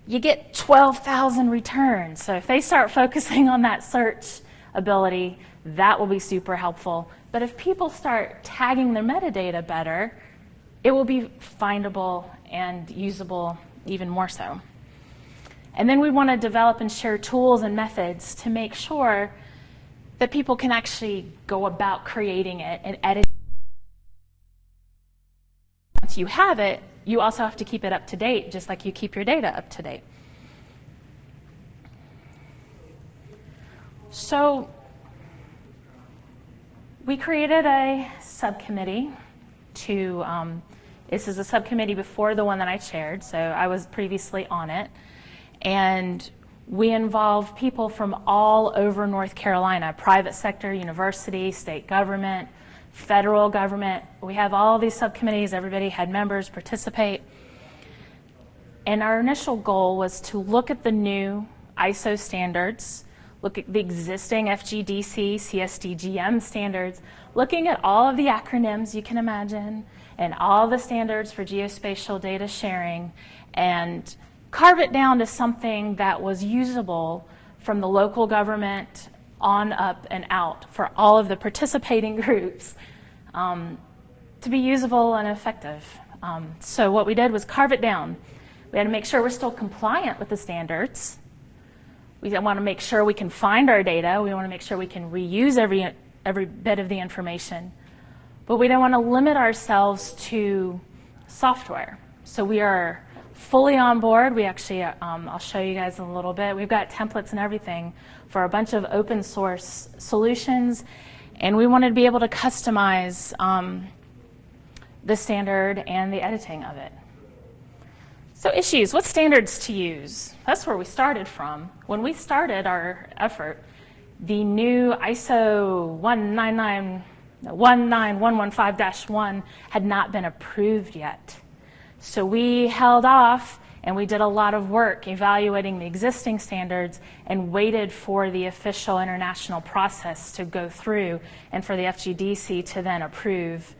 you get 12,000 returns. So if they start focusing on that search ability, that will be super helpful. But if people start tagging their metadata better, it will be findable and usable even more so. And then we want to develop and share tools and methods to make sure that people can actually go about creating it and edit. Once you have it, you also have to keep it up to date, just like you keep your data up to date. So we created a subcommittee to, this is a subcommittee before the one that I chaired, so I was previously on it. And we involve people from all over North Carolina, private sector, university, state government, federal government. We have all these subcommittees. Everybody had members participate. And our initial goal was to look at the new ISO standards, look at the existing Fgdc, CSDGM standards, looking at all of the acronyms you can imagine, and all the standards for geospatial data sharing, and carve it down to something that was usable from the local government on up and out for all of the participating groups to be usable and effective. So what we did was carve it down. We had to make sure we're still compliant with the standards. We want to make sure we can find our data. We want to make sure we can reuse every bit of the information. But we don't want to limit ourselves to software. So we are fully on board. We actually, I'll show you guys in a little bit. We've got templates and everything for a bunch of open source solutions, and we wanted to be able to customize the standard and the editing of it. So issues, what standards to use? That's where we started from. When we started our effort, the new ISO 19115-1 had not been approved yet. So we held off and we did a lot of work evaluating the existing standards and waited for the official international process to go through and for the Fgdc to then approve,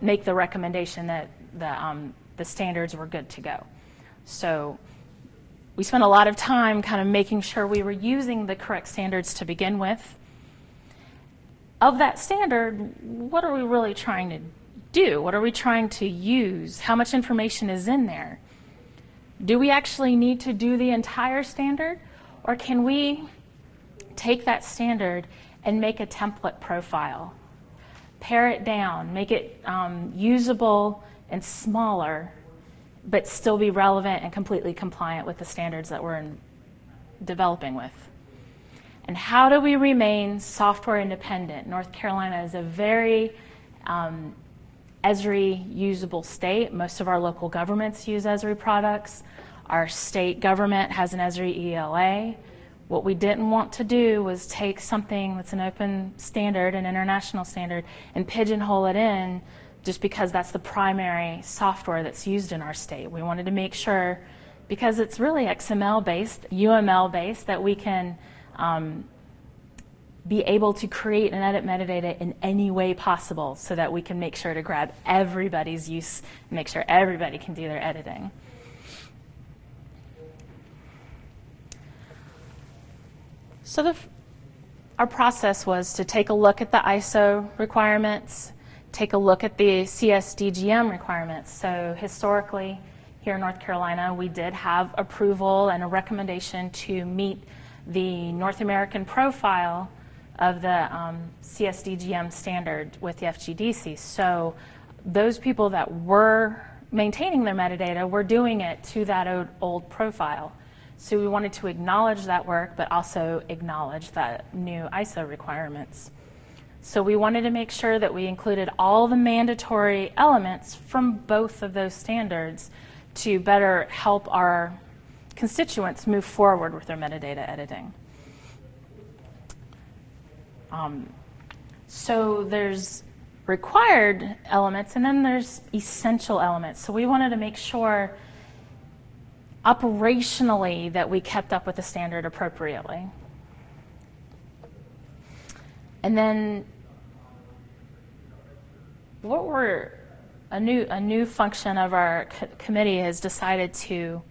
make the recommendation that the standards were good to go. So we spent a lot of time kind of making sure we were using the correct standards to begin with. Of that standard, what are we really trying to do? What are we trying to use? How much information is in there? Do we actually need to do the entire standard? Or can we take that standard and make a template profile, pare it down, make it usable and smaller, but still be relevant and completely compliant with the standards that we're developing with? And how do we remain software independent? North Carolina is a very Esri usable state. Most of our local governments use Esri products. Our state government has an Esri ELA. What we didn't want to do was take something that's an open standard, an international standard, and pigeonhole it in just because that's the primary software that's used in our state. We wanted to make sure, because it's really XML-based, UML-based, that we can be able to create and edit metadata in any way possible so that we can make sure to grab everybody's use and make sure everybody can do their editing. So our process was to take a look at the ISO requirements, take a look at the CSDGM requirements. So historically, here in North Carolina, we did have approval and a recommendation to meet the North American profile of the CSDGM standard with the Fgdc. So those people that were maintaining their metadata were doing it to that old profile. So we wanted to acknowledge that work, but also acknowledge the new ISO requirements. So we wanted to make sure that we included all the mandatory elements from both of those standards to better help our constituents move forward with their metadata editing. So there's required elements and then there's essential elements. So we wanted to make sure operationally that we kept up with the standard appropriately. And then a new function of our committee has decided to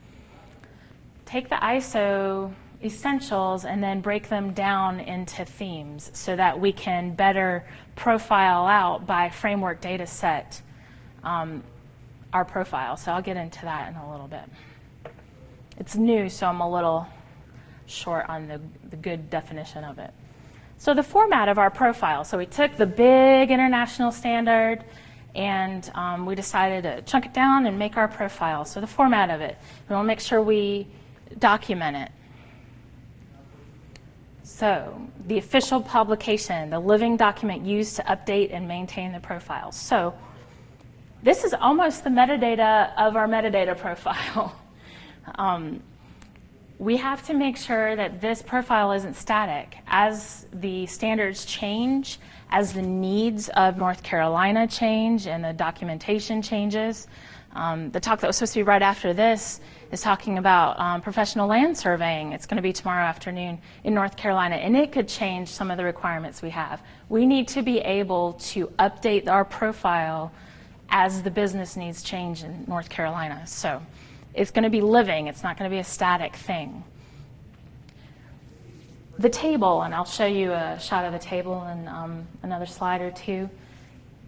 take the ISO essentials and then break them down into themes so that we can better profile out by framework data set our profile. So I'll get into that in a little bit. It's new, so I'm a little short on the good definition of it. So the format of our profile. So we took the big international standard and we decided to chunk it down and make our profile. So the format of it, we want to make sure we document it. So the official publication, the living document used to update and maintain the profile. So this is almost the metadata of our metadata profile. We have to make sure that this profile isn't static. As the standards change, as the needs of North Carolina change and the documentation changes, the talk that was supposed to be right after this is talking about professional land surveying. It's going to be tomorrow afternoon in North Carolina, and it could change some of the requirements we have. We need to be able to update our profile as the business needs change in North Carolina. So it's going to be living. It's not going to be a static thing. The table, and I'll show you a shot of the table in another slide or two.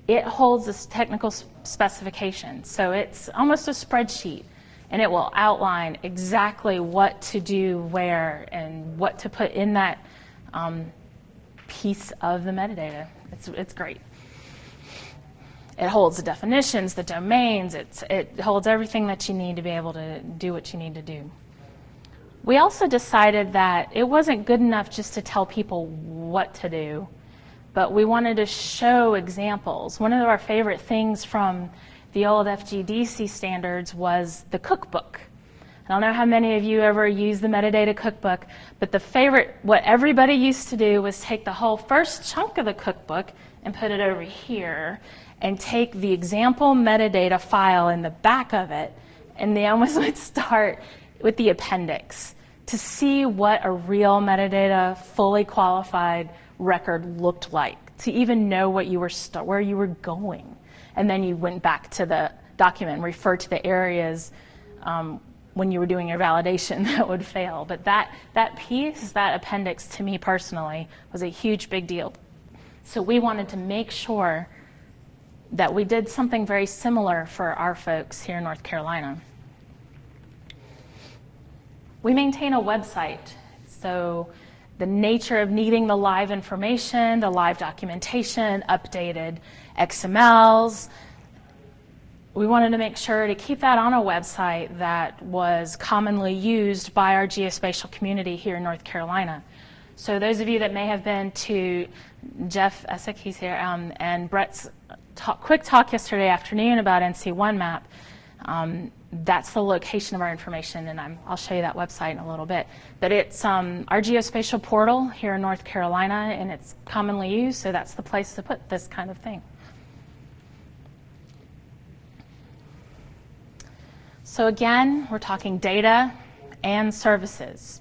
It holds this technical specification. So it's almost a spreadsheet, and it will outline exactly what to do where and what to put in that piece of the metadata. It's great. It holds the definitions, the domains, it holds everything that you need to be able to do what you need to do. We also decided that it wasn't good enough just to tell people what to do, but we wanted to show examples. One of our favorite things from the old Fgdc standards was the cookbook. I don't know how many of you ever use the metadata cookbook, but the favorite, what everybody used to do was take the whole first chunk of the cookbook and put it over here, and take the example metadata file in the back of it, and they almost would start with the appendix to see what a real metadata, fully qualified record looked like, to even know what you were where you were going. And then you went back to the document and referred to the areas when you were doing your validation that would fail. But that piece, that appendix, to me personally, was a huge big deal. So we wanted to make sure that we did something very similar for our folks here in North Carolina. We maintain a website. So the nature of needing the live information, the live documentation, updated XMLs, we wanted to make sure to keep that on a website that was commonly used by our geospatial community here in North Carolina. So those of you that may have been to Jeff Essick, he's here, and Brett's quick talk yesterday afternoon about NC1 map, that's the location of our information, and I'll show you that website in a little bit. But it's our geospatial portal here in North Carolina, and it's commonly used, so that's the place to put this kind of thing. So again, we're talking data and services.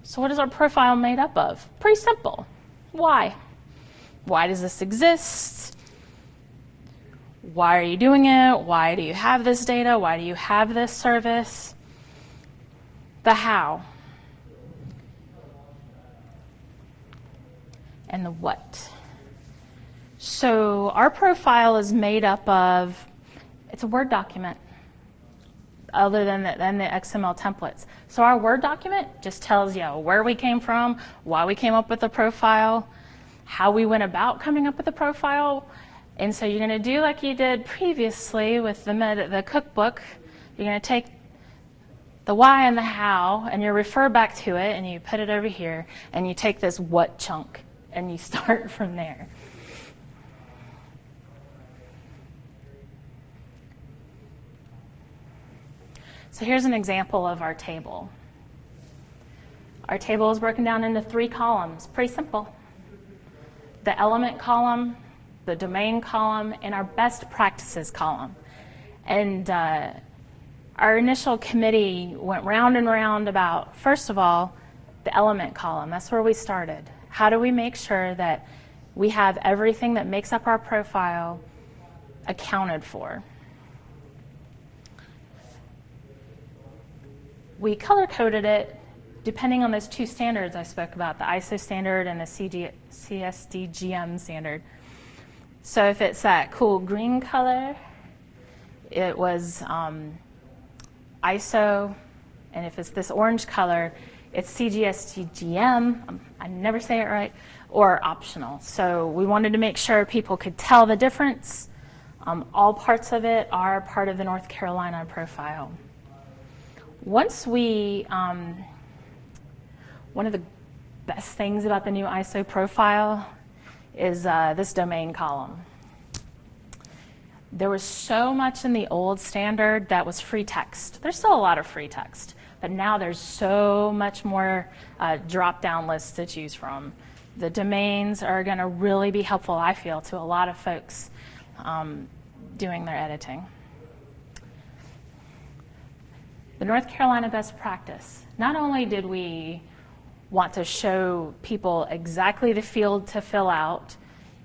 So what is our profile made up of? Pretty simple. Why? Why does this exist? Why are you doing it? Why do you have this data? Why do you have this service? The how. And the what. So our profile is made up of, it's a Word document, other than the XML templates. So our Word document just tells you where we came from, why we came up with the profile, how we went about coming up with the profile. And so you're going to do like you did previously with the cookbook. You're going to take the why and the how, and you refer back to it, and you put it over here, and you take this what chunk, and you start from there. So here's an example of our table. Our table is broken down into 3 columns, pretty simple. The element column, the domain column, and our best practices column. And our initial committee went round and round about, first of all, the element column. That's where we started. How do we make sure that we have everything that makes up our profile accounted for? we color-coded it depending on those two standards I spoke about, the ISO standard and the CSDGM standard. So if it's that cool green color, it was ISO, and if it's this orange color, it's CSDGM, I never say it right, or optional. So we wanted to make sure people could tell the difference. All parts of it are part of the North Carolina profile. Once we, one of the best things about the new ISO profile is this domain column. There was so much in the old standard that was free text. There's still a lot of free text, but now there's so much more drop-down lists to choose from. The domains are going to really be helpful, I feel, to a lot of folks doing their editing. The North Carolina best practice. Not only did we want to show people exactly the field to fill out,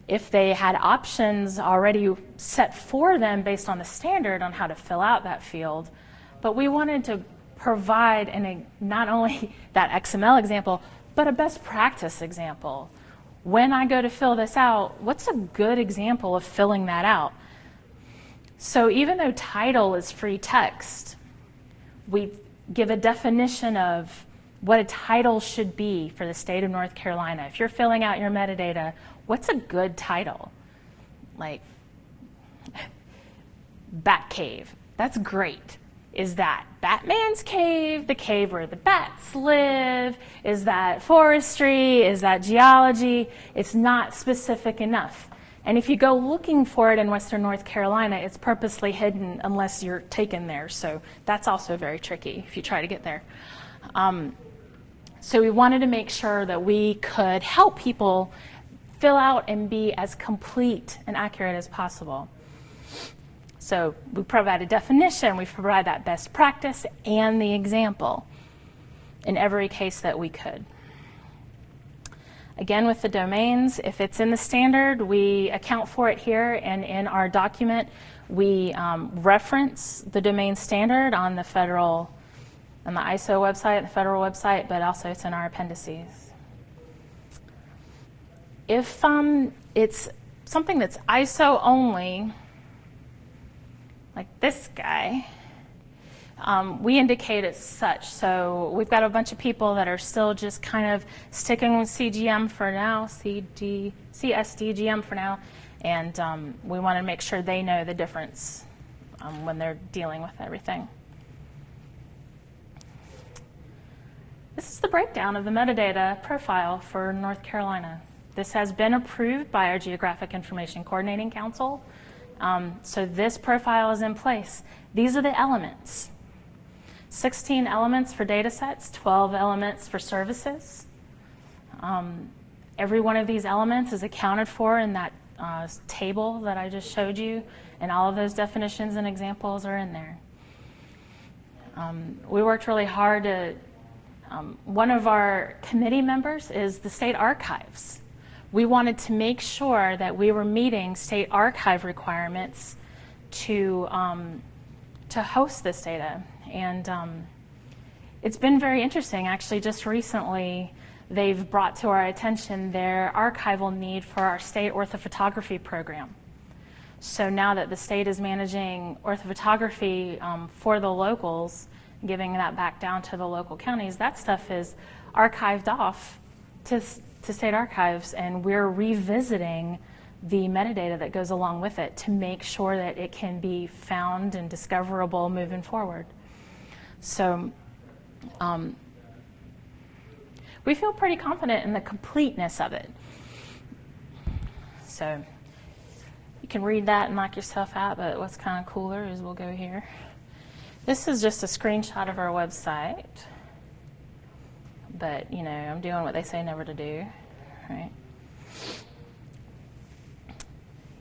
if they had options already set for them based on the standard on how to fill out that field, but we wanted to provide not only that XML example, but a best practice example. When I go to fill this out, what's a good example of filling that out? So even though title is free text, we give a definition of what a title should be for the state of North Carolina. If you're filling out your metadata, what's a good title? Like, Bat Cave, that's great. Is that Batman's cave, the cave where the bats live? Is that forestry? Is that geology? It's not specific enough. And if you go looking for it in Western North Carolina, it's purposely hidden unless you're taken there. So that's also very tricky if you try to get there. So we wanted to make sure that we could help people fill out and be as complete and accurate as possible. So we provide a definition, we provide that best practice and the example in every case that we could. Again, with the domains, if it's in the standard, we account for it here, and in our document, we reference the domain standard on the federal, on the ISO website, the federal website, but also it's in our appendices. If it's something that's ISO only, like this guy, we indicate as such. So we've got a bunch of people that are still just kind of sticking with CGM for now, CSDGM for now, and we want to make sure they know the difference when they're dealing with everything. This is the breakdown of the metadata profile for North Carolina. This has been approved by our Geographic Information Coordinating Council. So this profile is in place. These are the elements. 16 elements for data sets, 12 elements for services. Every one of these elements is accounted for in that table that I just showed you, and all of those definitions and examples are in there. We worked really hard to, one of our committee members is the state archives. We wanted to make sure that we were meeting state archive requirements to host this data. And it's been very interesting. Actually, just recently, they've brought to our attention their archival need for our state orthophotography program. So now that the state is managing orthophotography for the locals, giving that back down to the local counties, that stuff is archived off to state archives, and we're revisiting the metadata that goes along with it to make sure that it can be found and discoverable moving forward. So we feel pretty confident in the completeness of it. So you can read that and knock yourself out, but what's kind of cooler is we'll go here. This is just a screenshot of our website. But, you know, I'm doing what they say never to do, right?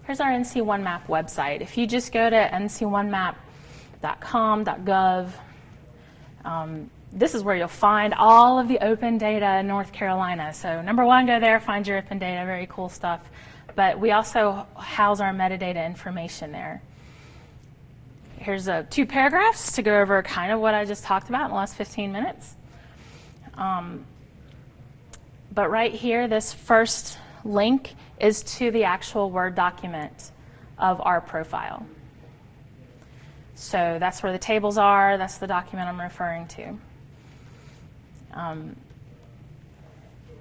Here's our NC1Map website. If you just go to nc1map.com.gov, this is where you'll find all of the open data in North Carolina. So number one, go there, find your open data, very cool stuff. But we also house our metadata information there. here's 2 paragraphs to go over kind of what I just talked about in the last 15 minutes. But right here, this first link is to the actual Word document of our profile. So that's where the tables are. That's the document I'm referring to.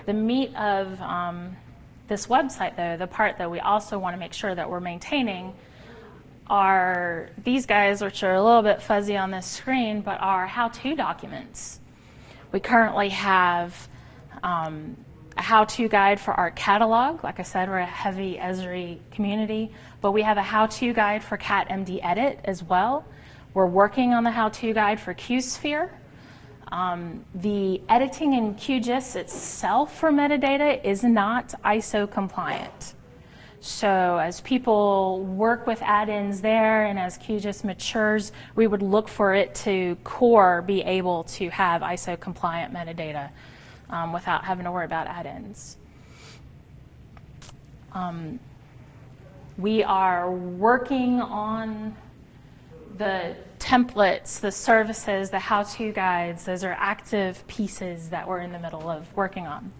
The meat of this website, though, the part that we also want to make sure that we're maintaining are these guys, which are a little bit fuzzy on this screen, but are how-to documents. We currently have a how-to guide for our catalog. Like I said, we're a heavy Esri community, but we have a how-to guide for CatMD Edit as well. We're working on the how-to guide for QSphere. The editing in QGIS itself for metadata is not ISO compliant. So as people work with add-ins there and as QGIS matures, we would look for it to core be able to have ISO compliant metadata without having to worry about add-ins. We are working on the templates, the services, the how-to guides. Those are active pieces that we're in the middle of working on.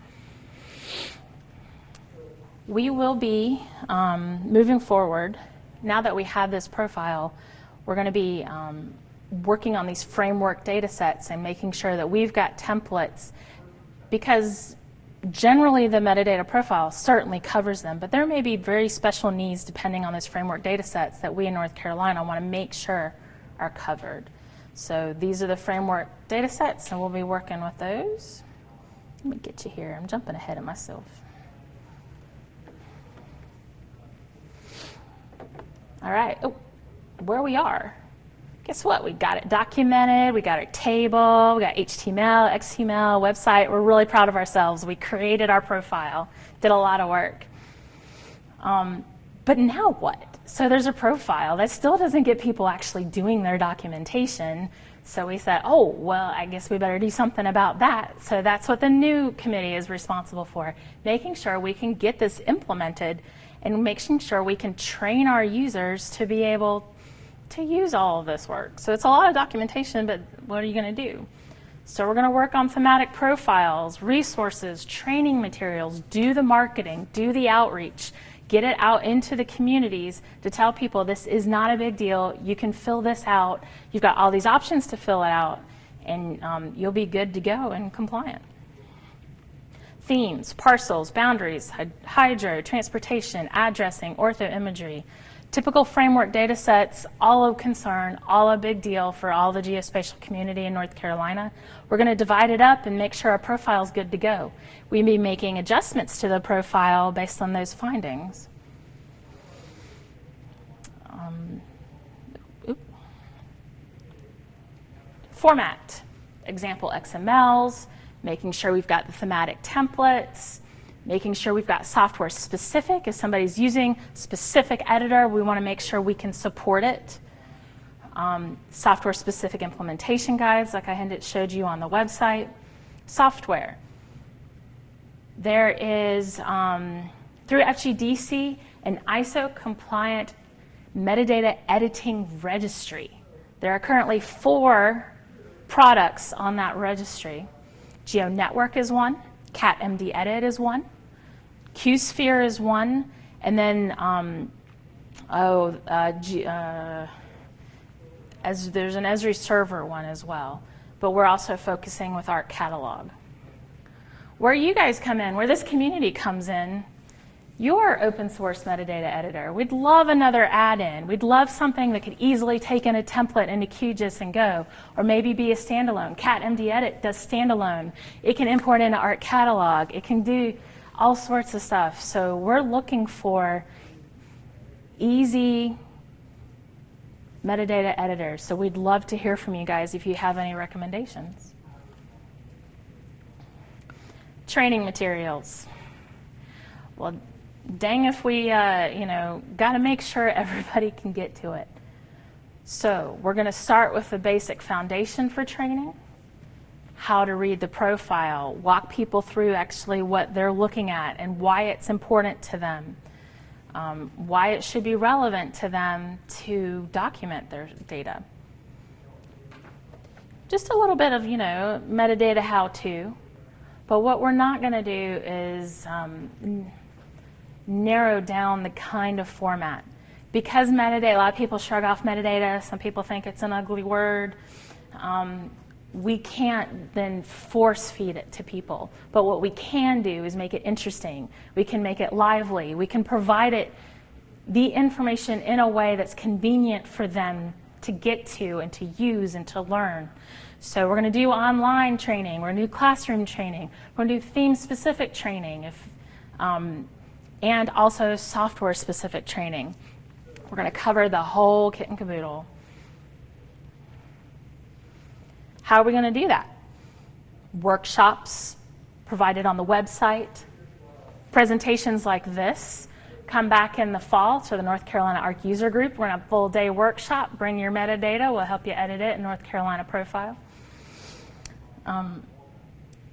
We will be moving forward. Now that we have this profile, we're going to be working on these framework data sets and making sure that we've got templates, because generally the metadata profile certainly covers them, but there may be very special needs depending on those framework data sets that we in North Carolina want to make sure are covered. So these are the framework data sets, and we'll be working with those. Let me get you here. I'm jumping ahead of myself. All right, where we are. Guess what? We got it documented, we got our table, we got HTML, XML, website. We're really proud of ourselves. We created our profile, did a lot of work. But now what? So there's a profile that still doesn't get people actually doing their documentation. So we said, oh, well, I guess we better do something about that. So that's what the new committee is responsible for, making sure we can get this implemented and making sure we can train our users to be able to use all of this work. So it's a lot of documentation, but what are you going to do? So we're going to work on thematic profiles, resources, training materials, do the marketing, do the outreach, get it out into the communities to tell people this is not a big deal. You can fill this out. You've got all these options to fill it out, and you'll be good to go and compliant. Themes, parcels, boundaries, hydro, transportation, addressing, orthoimagery, typical framework data sets, all of concern, all a big deal for all the geospatial community in North Carolina. We're going to divide it up and make sure our profile is good to go. We'll be making adjustments to the profile based on those findings. Format, example XMLs, making sure we've got the thematic templates, making sure we've got software specific. If somebody's using specific editor, we want to make sure we can support it. Software specific implementation guides, like I showed you on the website. Software. There is, through Fgdc, an ISO compliant metadata editing registry. There are currently 4 products on that registry. GeoNetwork is one, CatMD Edit is one, QSphere is one, and then there's an Esri server one as well, but we're also focusing with our catalog. Where you guys come in, where this community comes in, your open source metadata editor. We'd love another add-in. We'd love something that could easily take in a template into QGIS and go, or maybe be a standalone. CatMD Edit does standalone. It can import into Art Catalog. It can do all sorts of stuff. So we're looking for easy metadata editors. So we'd love to hear from you guys if you have any recommendations. Training materials. Well, dang if we, got to make sure everybody can get to it. So we're going to start with the basic foundation for training, how to read the profile, walk people through actually what they're looking at and why it's important to them. why it should be relevant to them to document their data. Just a little bit of, metadata how-to. But what we're not going to do is narrow down the kind of format. Because metadata, a lot of people shrug off metadata. Some people think it's an ugly word. We can't then force feed it to people. But what we can do is make it interesting. We can make it lively. We can provide it the information in a way that's convenient for them to get to and to use and to learn. So we're going to do online training. We're going to do classroom training. We're going to do theme-specific training, and also software-specific training. We're going to cover the whole kit and caboodle. How are we going to do that? Workshops provided on the website. Presentations like this. Come back in the fall to the North Carolina ARC user group. We're going to have a full-day workshop. Bring your metadata. We'll help you edit it in North Carolina profile.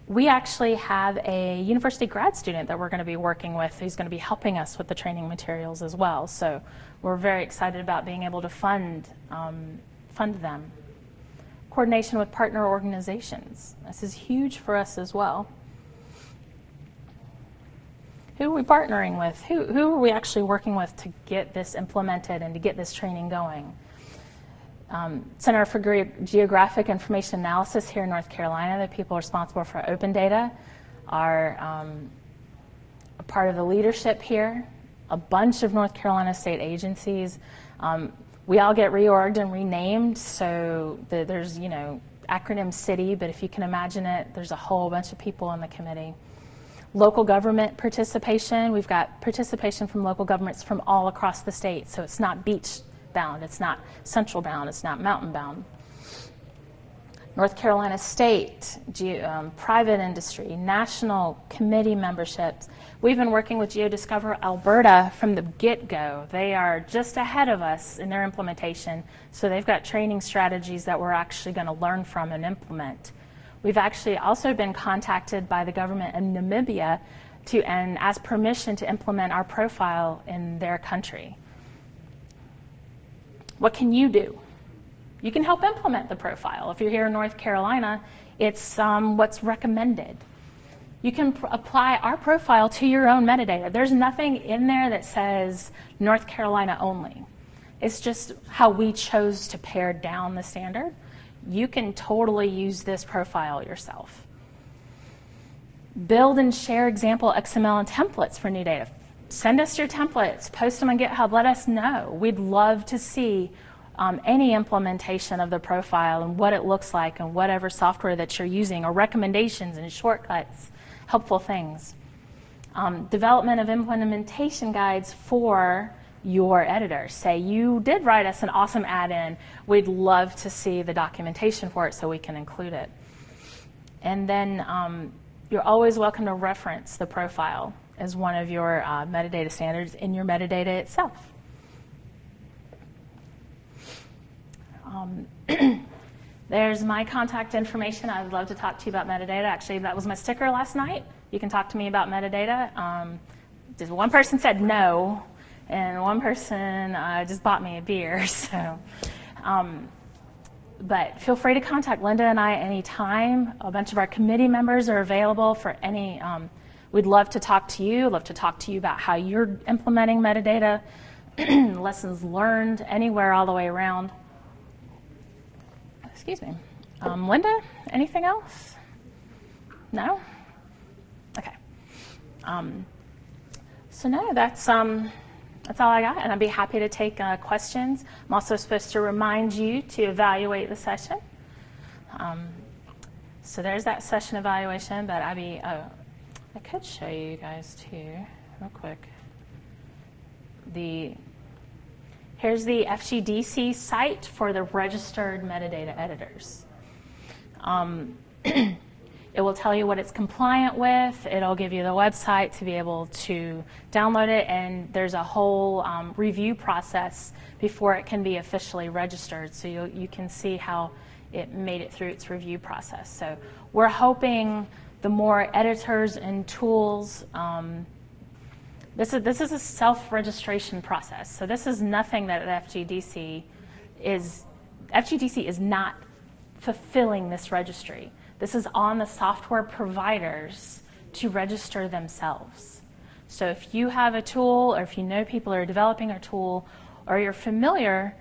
We actually have a university grad student that we're going to be working with who's going to be helping us with the training materials as well. So we're very excited about being able to fund them. Coordination with partner organizations. This is huge for us as well. Who are we partnering with? Who are we actually working with to get this implemented and to get this training going? Center for Geographic Information Analysis here in North Carolina, the people responsible for open data, are a part of the leadership here. A bunch of North Carolina state agencies. We all get reorged and renamed, so there's, acronym CITY, but if you can imagine it, there's a whole bunch of people in the committee. Local government participation. We've got participation from local governments from all across the state, so it's not beach bound, it's not central bound, it's not mountain bound. North Carolina State, private industry, national committee memberships. We've been working with GeoDiscover Alberta from the get-go. They are just ahead of us in their implementation, so they've got training strategies that we're actually going to learn from and implement. We've actually also been contacted by the government in Namibia and asked permission to implement our profile in their country. What can you do? You can help implement the profile. If you're here in North Carolina, it's what's recommended. You can apply our profile to your own metadata. There's nothing in there that says North Carolina only. It's just how we chose to pare down the standard. You can totally use this profile yourself. Build and share example XML and templates for new data. Send us your templates, post them on GitHub, let us know. We'd love to see any implementation of the profile and what it looks like and whatever software that you're using, or recommendations and shortcuts, helpful things. Development of implementation guides for your editor. Say you did write us an awesome add-in, we'd love to see the documentation for it so we can include it. And then you're always welcome to reference the profile as one of your metadata standards in your metadata itself. There's my contact information. I'd love to talk to you about metadata. Actually, that was my sticker last night. You can talk to me about metadata. Just one person said no, and one person just bought me a beer. So, but feel free to contact Lynda and I anytime. A bunch of our committee members are available for any. We'd love to talk to you. Love to talk to you about how you're implementing metadata, lessons learned anywhere, all the way around. Excuse me. Lynda, anything else? No? Okay. So no, that's all I got, and I'd be happy to take questions. I'm also supposed to remind you to evaluate the session. So there's that session evaluation, but I could show you guys too, real quick. Here's the Fgdc site for the registered metadata editors. It will tell you what it's compliant with. It'll give you the website to be able to download it, and there's a whole review process before it can be officially registered, so you can see how it made it through its review process. So we're hoping the more editors and tools This is a self-registration process. So this is nothing that FGDC is not fulfilling this registry. This is on the software providers to register themselves. So if you have a tool, or if you know people are developing a tool, or you're familiar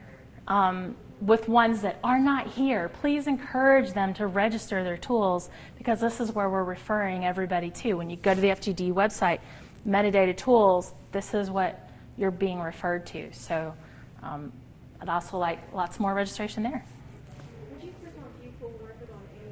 with ones that are not here, please encourage them to register their tools, because this is where we're referring everybody to. When you go to the FGD website, metadata tools, this is what you're being referred to. So I'd also like lots more registration there.